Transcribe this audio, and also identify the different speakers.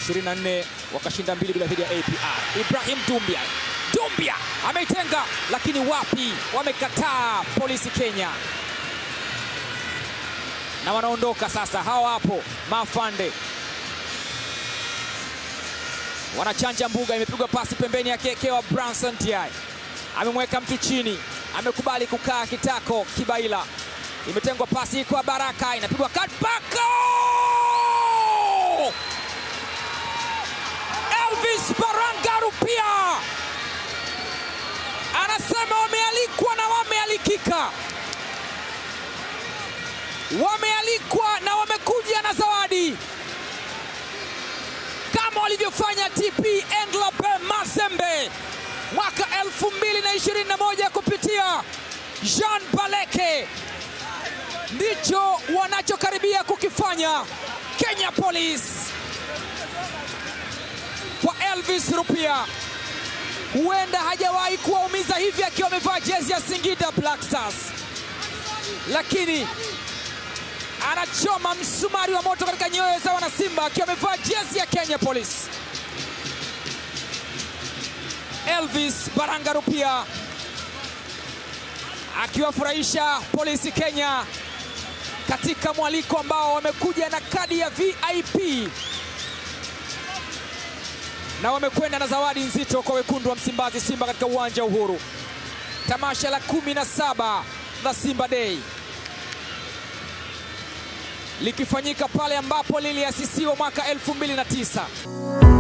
Speaker 1: 24 wakashinda 2 bila dhidi ya APR. Ibrahim Dumbia ameitenga, lakini wapi, wamekataa Polisi Kenya. Na wanaondoka sasa, hawa hapo Mafande. Wanachanja mbuga, imepigwa pasi pembeni ya kekewa Branson Tiai. Amemweka mtu chini, amekubali kukaa kitako Kibaila. Imetengwa pasi kwa Baraka, inapigwa cutback. Elvis Baranga Rupia anasema wamealikwa na wamealikika. Wamealikwa na wamekuja na zawadi, kama walivyofanya TP Englobe Mazembe mwaka 2021 kupitia Jean Baleke. Ndicho wanachokaribia kukifanya Kenya Police kwa Elvis Rupia. Huenda hajawahi kuwaumiza hivi akiwa amevaa jezi ya Singida Black Stars, lakini anachoma msumari wa moto katika nyoyo za wana Simba akiwa amevaa jezi ya Kenya Police. Elvis Baranga Rupia akiwafurahisha Polisi Kenya katika mwaliko ambao wamekuja na kadi ya VIP na wamekwenda na zawadi nzito kwa wekundu wa Msimbazi Simba katika uwanja Uhuru. Tamasha la 17 la Simba Day likifanyika pale ambapo liliasisiwa mwaka 2009.